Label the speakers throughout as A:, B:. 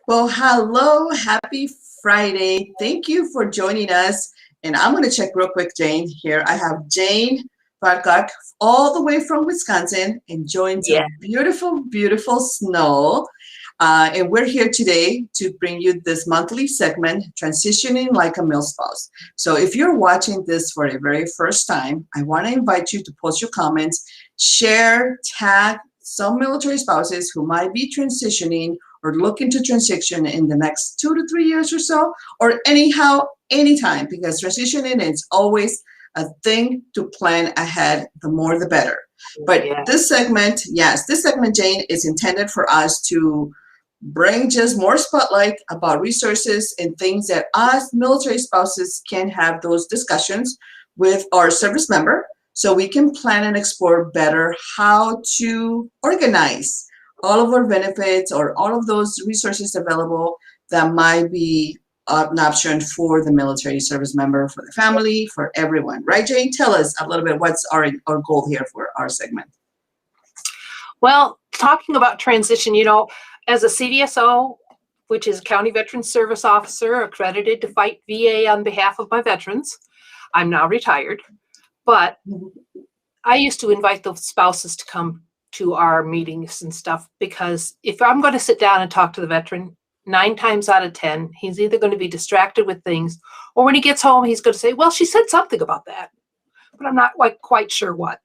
A: Well, hello, happy Friday. Thank you for joining us. And I'm going to check real quick, Jane. Here I have Jane Babcock all the way from Wisconsin, enjoying
B: Yeah.
A: some beautiful, beautiful snow. And we're here today to bring you this monthly segment, Transitioning Like a MilSpouse. So if you're watching this for the very first time, I want to invite you to post your comments, share, tag some military spouses who might be transitioning or looking to transition in the next 2 to 3 years or so, or anyhow, anytime, because transitioning is always a thing to plan ahead. The more, the better. But
B: Yeah.
A: this segment, yes, this segment, Jane, is intended for us to bring just more spotlight about resources and things that us military spouses can have those discussions with our service member so we can plan and explore better how to organize all of our benefits or all of those resources available that might be an option for the military service member, for the family, for everyone. Right, Jane? Tell us a little bit what's our goal here for our segment.
B: Well, talking about transition, as a CVSO, which is County Veteran Service Officer, accredited to fight VA on behalf of my veterans, I'm now retired. But I used to invite the spouses to come to our meetings and stuff, because if I'm going to sit down and talk to the veteran, 9 times out of 10, he's either going to be distracted with things, or when he gets home, he's going to say, well, she said something about that, but I'm not quite sure what.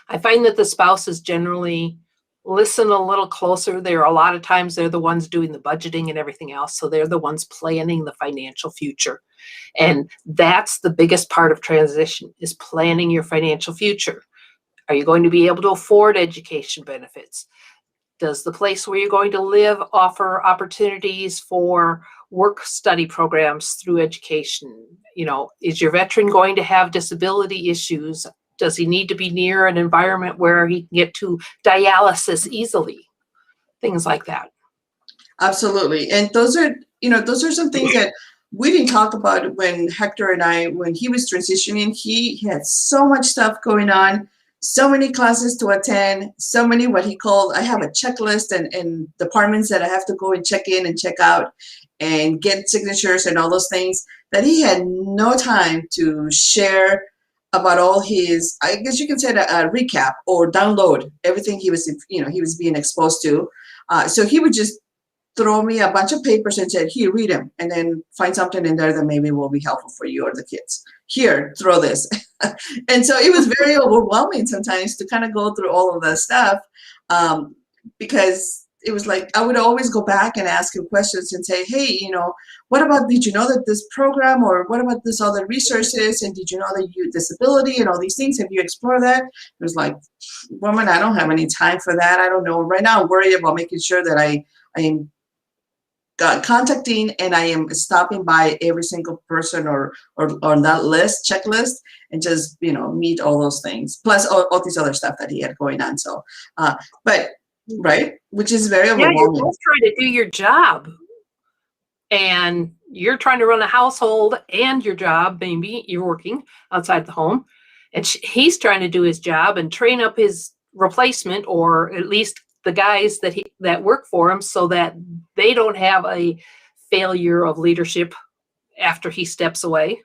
B: I find that the spouses generally listen a little closer. There are a lot of times they're the ones doing the budgeting and everything else. So they're the ones planning the financial future. And that's the biggest part of transition, is planning your financial future. Are you going to be able to afford education benefits? Does the place where you're going to live offer opportunities for work study programs through education? Is your veteran going to have disability issues? Does he need to be near an environment where he can get to dialysis easily? Things like that.
A: Absolutely. And those are some things that we didn't talk about when Hector and I, when he was transitioning. He had so much stuff going on, so many classes to attend, so many what he called, I have a checklist and departments that I have to go and check in and check out and get signatures and all those things, that he had no time to share about all his, I guess you can say, a recap or download everything he was being exposed to. So he would just throw me a bunch of papers and said, here, read them, and then find something in there that maybe will be helpful for you or the kids. Here, throw this. And so it was very overwhelming sometimes to kind of go through all of that stuff, because it was like I would always go back and ask him questions and say, hey, what about, did you know that this program, or what about this other resources, and did you know that you disability and all these things, have you explored that? It was like, woman, I don't have any time for that. I don't know. Right now I'm worried about making sure that I am contacting and I am stopping by every single person or on that checklist, and just meet all those things, plus all these other stuff that he had going on. So but right, which is very overwhelming.
B: Yeah, you're both trying to do your job, and you're trying to run a household and your job. Maybe you're working outside the home, and he's trying to do his job and train up his replacement, or at least the guys that work for him, so that they don't have a failure of leadership after he steps away.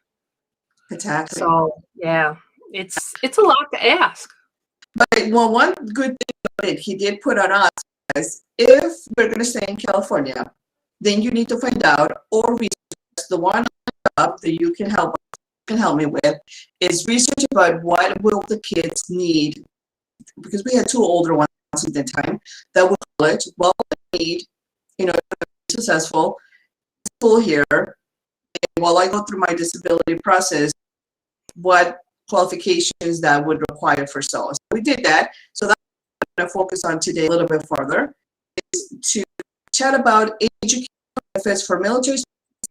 A: Exactly.
B: So yeah, it's a lot to ask.
A: But one good thing that he did put on us is, if we're going to stay in California, then you need to find out or research. The one up that you can help me with is research about what will the kids need, because we had 2 older ones at the time that were college. What they need, to be successful, school here. And while I go through my disability process, what qualifications that would require for so. So we did that. So that's what I'm going to focus on today a little bit further, is to chat about education benefits for military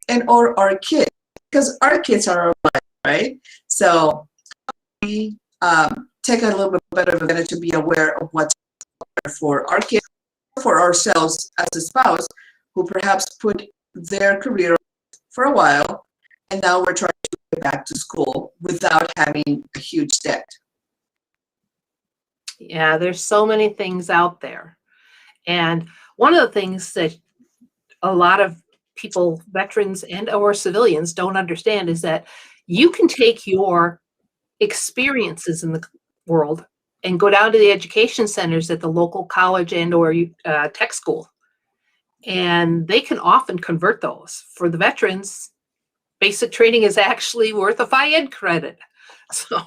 A: and or our kids, because our kids are our life, right? So we take a little bit better advantage to be aware of what's for our kids, for ourselves as a spouse who perhaps put their career for a while, and now we're trying to get back to school without having a huge debt.
B: Yeah, there's so many things out there. And one of the things that a lot of people, veterans and or civilians, don't understand is that you can take your experiences in the world and go down to the education centers at the local college and or tech school, and they can often convert those. For the veterans, basic training is actually worth a FIED credit. So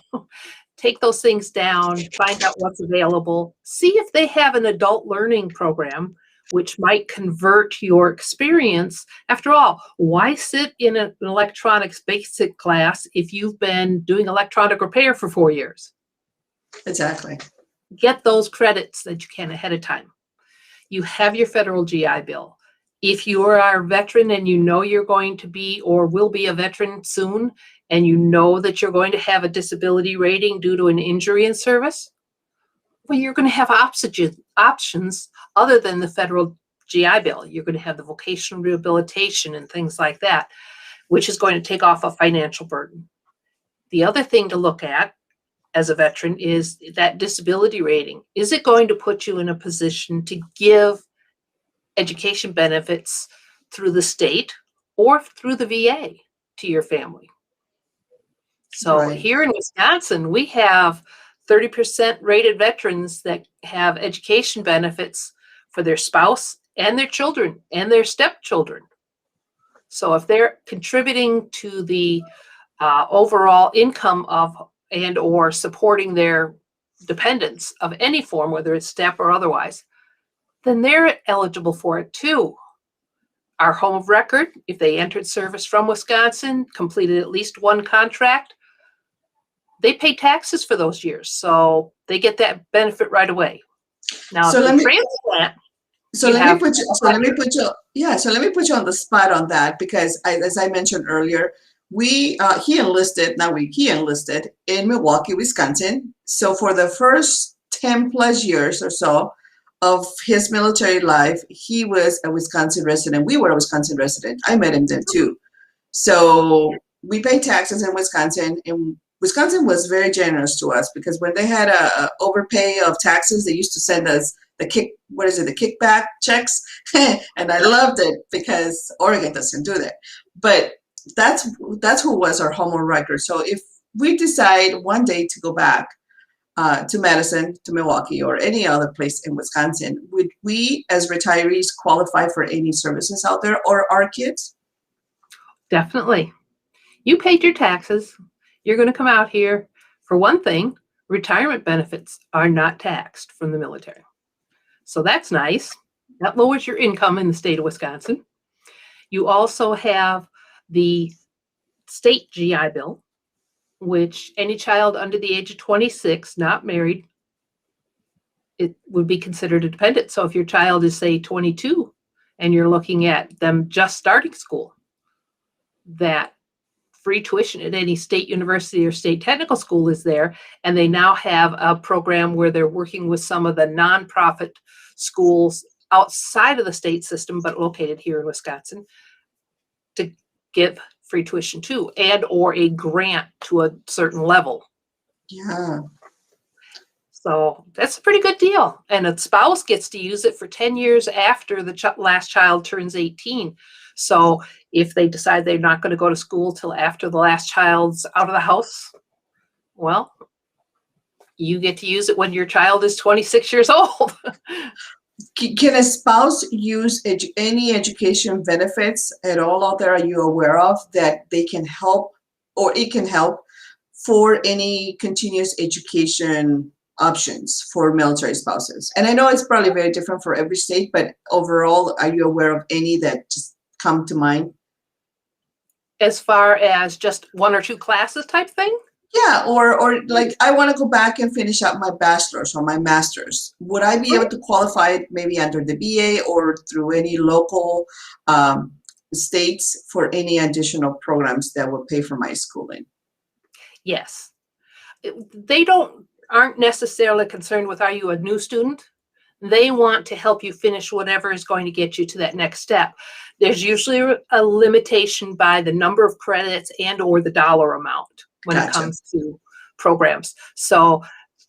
B: take those things down, find out what's available, see if they have an adult learning program which might convert your experience. After all, why sit in an electronics basic class if you've been doing electronic repair for 4 years?
A: Exactly.
B: Get those credits that you can ahead of time. You have your federal GI Bill. If you are a veteran and you know you're going to be or will be a veteran soon, and you know that you're going to have a disability rating due to an injury in service, well, you're going to have options other than the federal GI Bill. You're going to have the vocational rehabilitation and things like that, which is going to take off a financial burden. The other thing to look at as a veteran is that disability rating. Is it going to put you in a position to give education benefits through the state or through the VA to your family? So
A: Right.
B: here in Wisconsin, we have 30% rated veterans that have education benefits for their spouse and their children and their stepchildren. So if they're contributing to the overall income of and or supporting their dependents of any form, whether it's step or otherwise, then they're eligible for it too. Our home of record, if they entered service from Wisconsin, completed at least one contract, they pay taxes for those years, so they get that benefit right away. Now,
A: So
B: if
A: let
B: you
A: me-
B: transplant,
A: So let me put you. So let me put you. Yeah. So let me put you on the spot on that because, as I mentioned earlier, he enlisted. He enlisted in Milwaukee, Wisconsin. So for the first 10+ years or so of his military life, he was a Wisconsin resident. We were a Wisconsin resident. I met him then too. So we pay taxes in Wisconsin, and Wisconsin was very generous to us because when they had a overpay of taxes, they used to send us the kickback checks. And I loved it because Oregon doesn't do that. But that's who was our home on record. So if we decide one day to go back to Madison, to Milwaukee, or any other place in Wisconsin, would we as retirees qualify for any services out there, or our kids?
B: definitely. You paid your taxes. You're going to come out here. For one thing, retirement benefits are not taxed from the military. So that's nice. That lowers your income in the state of Wisconsin. You also have the state GI Bill, which any child under the age of 26, not married, it would be considered a dependent. So if your child is, say, 22, and you're looking at them just starting school, that free tuition at any state university or state technical school is there. And they now have a program where they're working with some of the nonprofit schools outside of the state system, but located here in Wisconsin, to give free tuition too, and or a grant to a certain level.
A: Yeah.
B: So that's a pretty good deal. And a spouse gets to use it for 10 years after the last child turns 18. So if they decide they're not going to go to school till after the last child's out of the house, well, you get to use it when your child is 26 years old.
A: Can a spouse use any education benefits at all out there? Are you aware of that they can help, or it can help for any continuous education options for military spouses? And I know it's probably very different for every state, but overall, are you aware of any that just come to mind?
B: As far as just 1 or 2 classes type thing?
A: Yeah, or like I want to go back and finish up my bachelor's or my master's. Would I be able to qualify maybe under the VA or through any local states for any additional programs that will pay for my schooling?
B: Yes. They aren't necessarily concerned with, are you a new student? They want to help you finish whatever is going to get you to that next step. There's usually a limitation by the number of credits and or the dollar amount when it comes to programs. So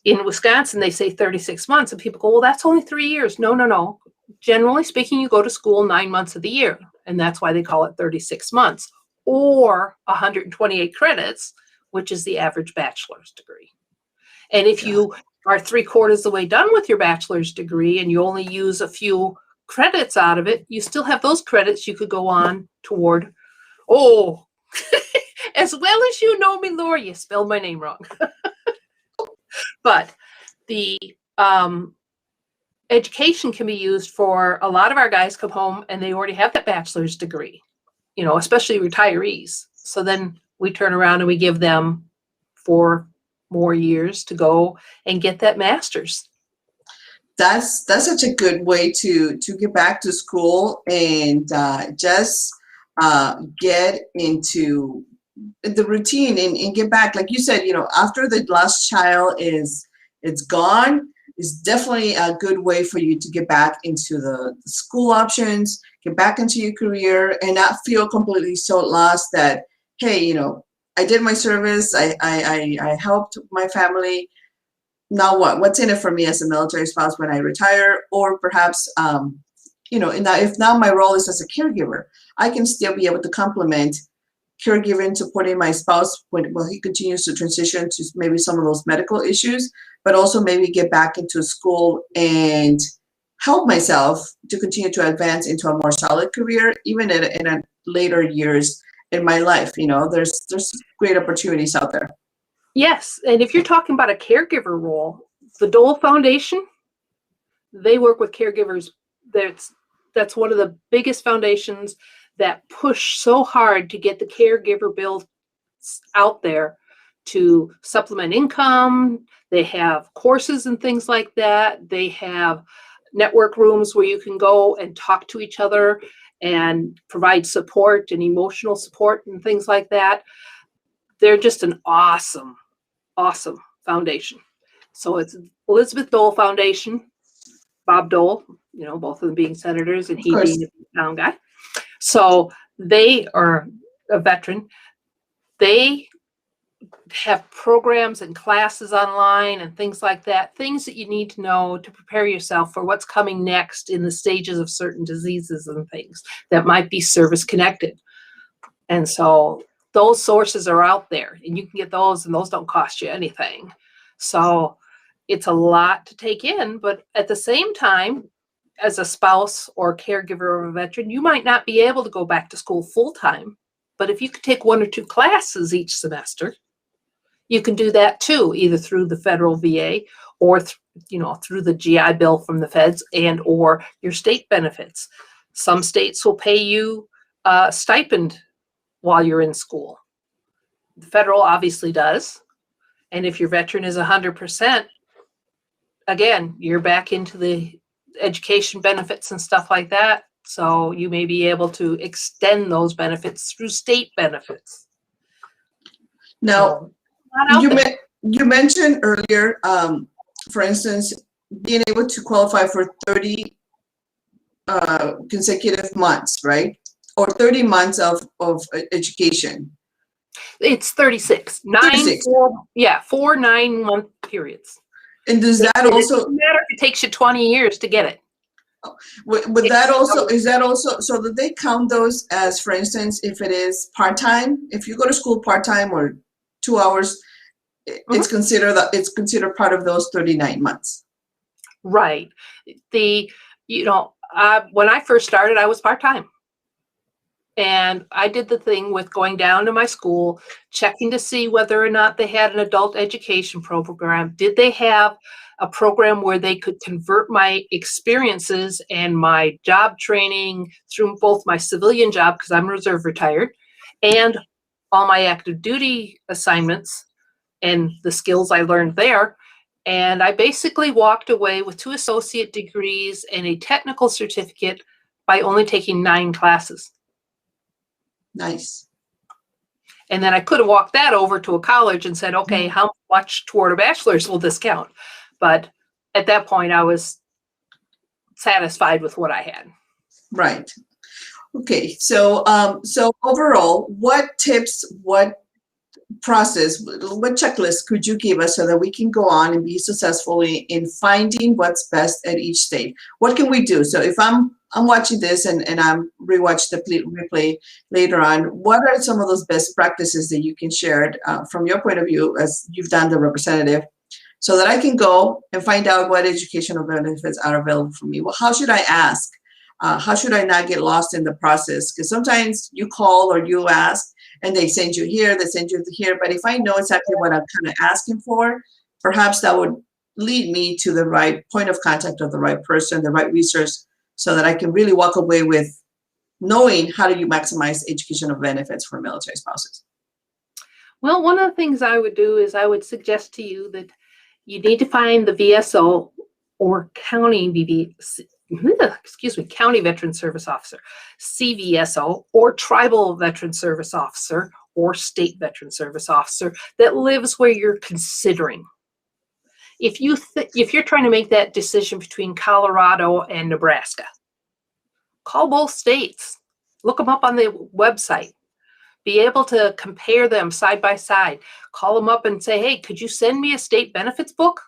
B: in Wisconsin, they say 36 months, and people go, well, that's only 3 years. No. generally speaking, you go to school 9 months of the year, and that's why they call it 36 months, or 128 credits, which is the average bachelor's degree. And if you are 3/4 the way done with your bachelor's degree and you only use a few credits out of it, you still have those credits you could go on toward, oh, as well as you know me, Laura, you spelled my name wrong. But the education can be used for a lot of our guys come home and they already have that bachelor's degree, you know, especially retirees. So then we turn around and we give them 4 more years to go and get that master's.
A: That's such a good way to get back to school and just get into the routine and get back. Like you said, you know, after the last child it's gone, it's definitely a good way for you to get back into the school options, get back into your career, and not feel completely so lost that, hey, you know, I did my service, I helped my family. Now what? What's in it for me as a military spouse when I retire? Or perhaps, you know, if now my role is as a caregiver, I can still be able to complement caregiving, supporting my spouse when he continues to transition to maybe some of those medical issues, but also maybe get back into school and help myself to continue to advance into a more solid career, even in a later years in my life. You know, there's great opportunities out there.
B: Yes, and if you're talking about a caregiver role, the Dole Foundation, they work with caregivers. That's one of the biggest foundations that push so hard to get the caregiver bill out there to supplement income. They have courses and things like that. They have network rooms where you can go and talk to each other and provide support and emotional support and things like that. They're just an awesome, awesome foundation. So it's Elizabeth Dole Foundation, Bob Dole, you know, both of them being senators and he being a town guy. So they are a veteran. They have programs and classes online and things like that, things that you need to know to prepare yourself for what's coming next in the stages of certain diseases and things that might be service connected. And so those sources are out there and you can get those, and those don't cost you anything. So it's a lot to take in, but at the same time, as a spouse or caregiver of a veteran, you might not be able to go back to school full time, but if you could take 1 or 2 classes each semester, you can do that too, either through the federal VA or through the GI Bill from the feds and or your state benefits. Some states will pay you a stipend while you're in school. The federal obviously does. And if your veteran is 100%, again, you're back into the education benefits and stuff like that. So you may be able to extend those benefits through state benefits.
A: Now, you mentioned earlier, for instance, being able to qualify for 30 consecutive months, right? Or 30 months of education.
B: It's 36.
A: 36.
B: 4 9-month periods.
A: And does that also?
B: It doesn't matter if it takes you 20 years to get it.
A: Would that also, is that also, so that they count those as, for instance, if it is part-time, if you go to school part-time or 2 hours, it's considered part of those 39 months.
B: Right. When I first started, I was part-time. And I did the thing with going down to my school, checking to see whether or not they had an adult education program. Did they have a program where they could convert my experiences and my job training through both my civilian job, because I'm reserve retired, and all my active duty assignments and the skills I learned there. And I basically walked away with 2 associate degrees and a technical certificate by only taking 9 classes.
A: Nice.
B: And then I could have walked that over to a college and said, okay, how much toward a bachelor's will this count? But at that point, I was satisfied with what I had.
A: Right. Okay. So, so overall, what tips, what process, what checklist could you give us so that we can go on and be successful in finding what's best at each state? What can we do? So if I'm watching this and I'm rewatch the replay later on, what are some of those best practices that you can share from your point of view as you've done the representative, so that I can go and find out what educational benefits are available for me? Well, how should I ask? How should I not get lost in the process? Because sometimes you call or you ask and they send you here, they send you here. But if I know exactly what I'm kind of asking for, perhaps that would lead me to the right point of contact of the right person, the right resource, so that I can really walk away with knowing how do you maximize educational benefits for military spouses.
B: Well, one of the things I would do is I would suggest to you that you need to find the VSO or county County Veteran Service Officer, CVSO, or Tribal Veteran Service Officer, or State Veteran Service Officer that lives where you're considering. If you're trying to make that decision between Colorado and Nebraska, call both states, look them up on the website, be able to compare them side by side, call them up and say, hey, could you send me a state benefits book?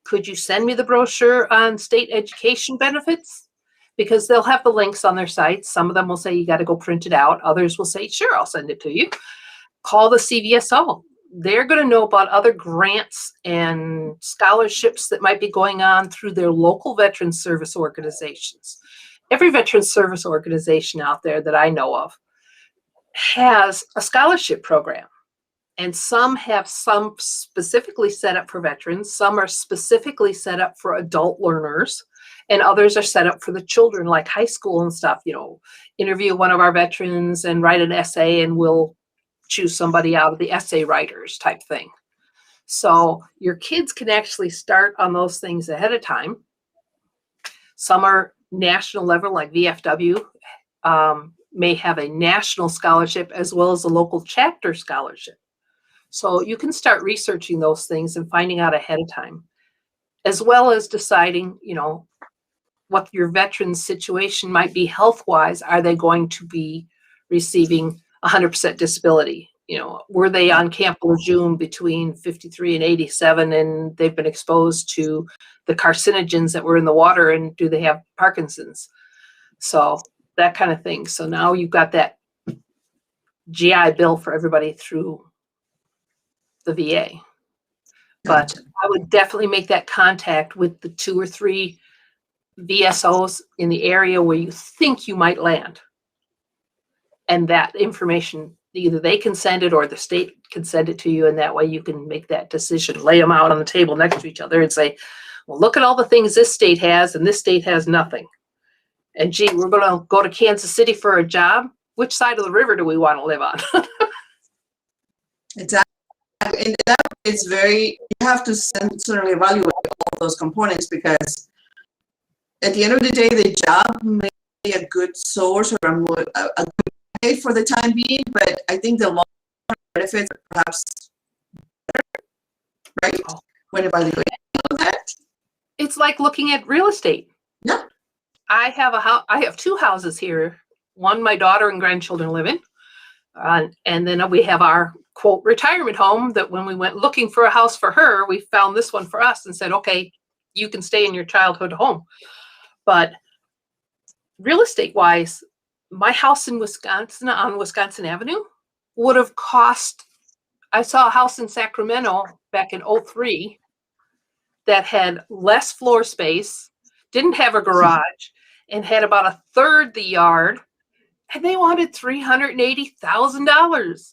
B: Could you send me the brochure on state education benefits? Because they'll have the links on their sites. Some of them will say you got to go print it out. Others will say, sure, I'll send it to you. Call the CVSO. They're going to know about other grants and scholarships that might be going on through their local veteran service organizations. Every veteran service organization out there that I know of has a scholarship program. And some have some specifically set up for veterans. Some are specifically set up for adult learners. And others are set up for the children, like high school and stuff. You know, interview one of our veterans and write an essay, and we'll choose somebody out of the essay writers type thing. So your kids can actually start on those things ahead of time. Some are national level, like VFW, may have a national scholarship as well as a local chapter scholarship. So you can start researching those things and finding out ahead of time, as well as deciding, you know, what your veteran's situation might be health-wise. Are they going to be receiving 100% disability? You know, were they on Camp Lejeune between 53 and 87 and they've been exposed to the carcinogens that were in the water, and do they have Parkinson's? So that kind of thing. So now you've got that GI Bill for everybody through the VA. But I would definitely make that contact with the 2 or 3 VSOs in the area where you think you might land. And that information, either they can send it or the state can send it to you, and that way you can make that decision, lay them out on the table next to each other and say, well, look at all the things this state has and this state has nothing. And gee, we're going to go to Kansas City for a job. Which side of the river do we want to live on?
A: Exactly. And that is very, you have to certainly evaluate all of those components, because at the end of the day, the job may be a good source or a good way for the time being, but I think the long-term benefits are perhaps better, right? When evaluating all of that.
B: It's like looking at real estate.
A: Yeah.
B: I have 2 houses here. One my daughter and grandchildren live in. And then we have our, quote, retirement home that when we went looking for a house for her, we found this one for us and said, okay, you can stay in your childhood home. But real estate wise, my house in Wisconsin on Wisconsin Avenue would have cost, I saw a house in Sacramento back in 2003 that had less floor space, didn't have a garage, and had about a third the yard, and they wanted $380,000.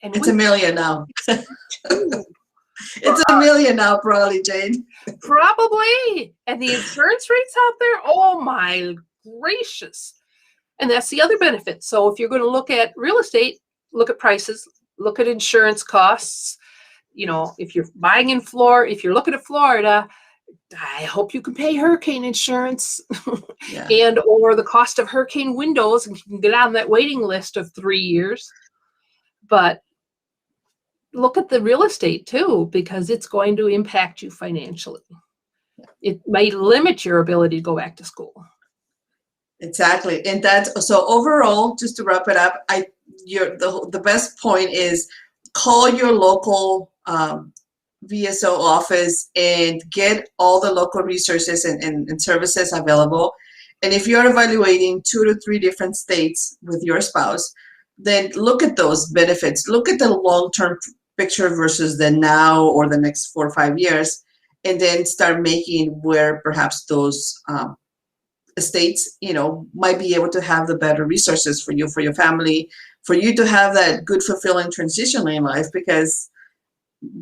B: And
A: it's $1 million now. It's $1 million now, probably, Jane.
B: Probably. And the insurance rates out there, oh my gracious. And that's the other benefit. So if you're going to look at real estate, look at prices, look at insurance costs. You know, if you're buying in Florida, if you're looking at Florida, I hope you can pay hurricane insurance.
A: Yeah.
B: And or the cost of hurricane windows, and you can get on that waiting list of 3 years. But look at the real estate too, because it's going to impact you financially. It may limit your ability to go back to school.
A: Exactly. And that's so overall, just to wrap it up, the best point is call your local VSO office and get all the local resources and services available. And if you're evaluating 2 to 3 different states with your spouse, then look at those benefits. Look at the long-term picture versus the now or the next 4 or 5 years, and then start making where perhaps those states, might be able to have the better resources for you, for your family, for you to have that good, fulfilling transition in life, because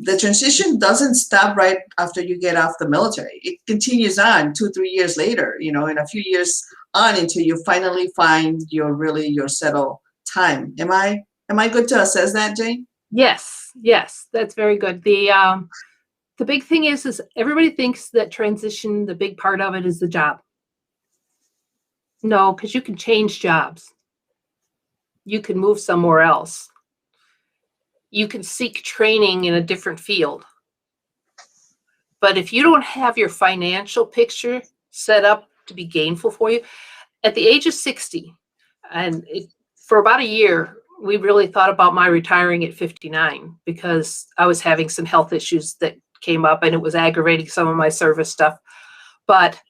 A: the transition doesn't stop right after you get off the military. It continues on 2, 3 years later, in a few years on, until you finally find your settled time. Am I good to assess that, Jane?
B: Yes, that's very good. The big thing is everybody thinks that transition, the big part of it is the job. No, because you can change jobs. You can move somewhere else. You can seek training in a different field. But if you don't have your financial picture set up to be gainful for you, at the age of 60, and for about a year, we really thought about my retiring at 59 because I was having some health issues that came up and it was aggravating some of my service stuff. But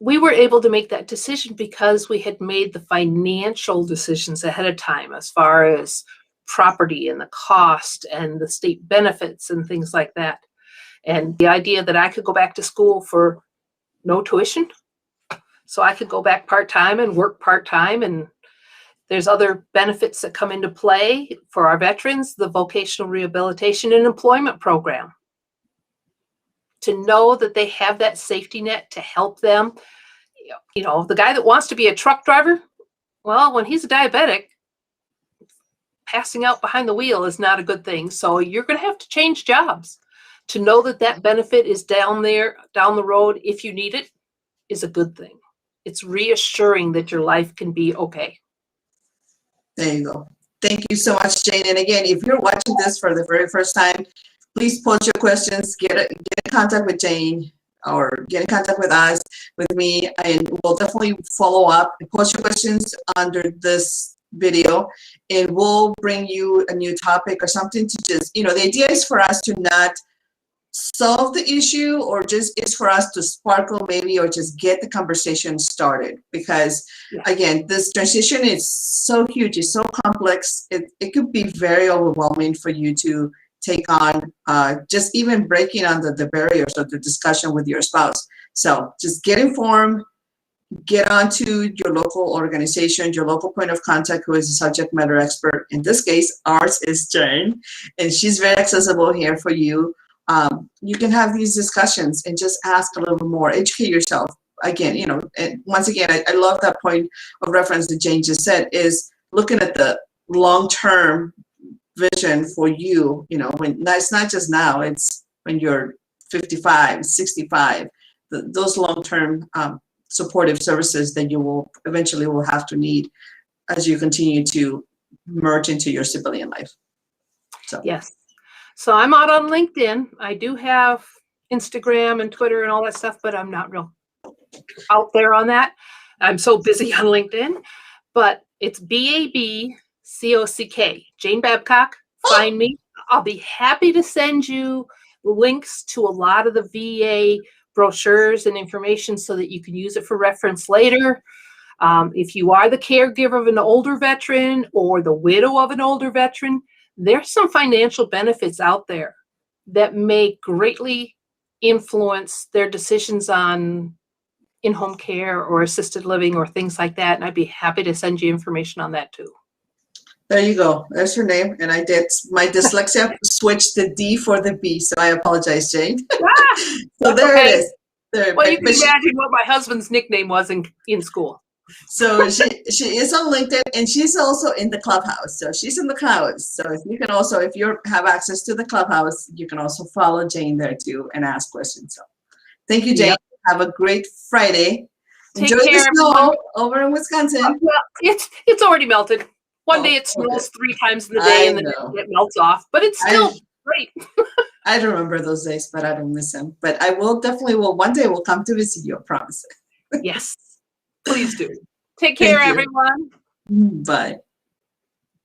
B: we were able to make that decision because we had made the financial decisions ahead of time as far as property and the cost and the state benefits and things like that. And the idea that I could go back to school for no tuition, so I could go back part-time and work part-time, and there's other benefits that come into play for our veterans, the vocational rehabilitation and employment program. To know that they have that safety net to help them. The guy that wants to be a truck driver, well, when he's a diabetic, passing out behind the wheel is not a good thing. So you're going to have to change jobs. To know that that benefit is down the road if you need it is a good thing. It's reassuring that your life can be okay.
A: There you go. Thank you so much, Jane. And again, if you're watching this for the very first time, please post your questions, get in contact with Jane, or get in contact with us, with me, and we'll definitely follow up and post your questions under this video, and we'll bring you a new topic or something to just, the idea is for us to not solve the issue, or just is for us to sparkle maybe, or just get the conversation started, because again, this transition is so huge, it's so complex, it could be very overwhelming for you to take on, just even breaking under the barriers of the discussion with your spouse. So just get informed, get onto your local organization, your local point of contact, who is a subject matter expert. In this case, ours is Jane, and she's very accessible here for you. You can have these discussions and just ask a little bit more, educate yourself. Again, and once again, I love that point of reference that Jane just said, is looking at the long-term vision for you, when it's not just now, it's when you're 55, 65, those long-term supportive services that you will eventually have to need as you continue to merge into your civilian life. So
B: yes. So I'm out on LinkedIn. I do have Instagram and Twitter and all that stuff, but I'm not real out there on that. I'm so busy on LinkedIn, but it's BABCOCK, Jane Babcock. Find me. I'll be happy to send you links to a lot of the VA brochures and information so that you can use it for reference later. If you are the caregiver of an older veteran or the widow of an older veteran, there's some financial benefits out there that may greatly influence their decisions on in-home care or assisted living or things like that. And I'd be happy to send you information on that too.
A: There you go. There's her name. And I did, my dyslexia switched the D for the B. So I apologize, Jane. So there it is. There,
B: well, you can imagine what my husband's nickname was in school.
A: So she is on LinkedIn, and she's also in the Clubhouse. So she's in the clouds. So if you can also, if you have access to the Clubhouse, you can also follow Jane there too and ask questions. So thank you, Jane. Yep. Have a great Friday.
B: Take
A: Enjoy
B: care,
A: the snow over in Wisconsin.
B: Well, it's already melted. One day it snows 3 times in the day, and then it melts off. But it's still great.
A: I remember those days, but I don't miss them. But I will definitely one day we'll come to visit you, I promise.
B: Yes. Please do. Take care, everyone.
A: Bye.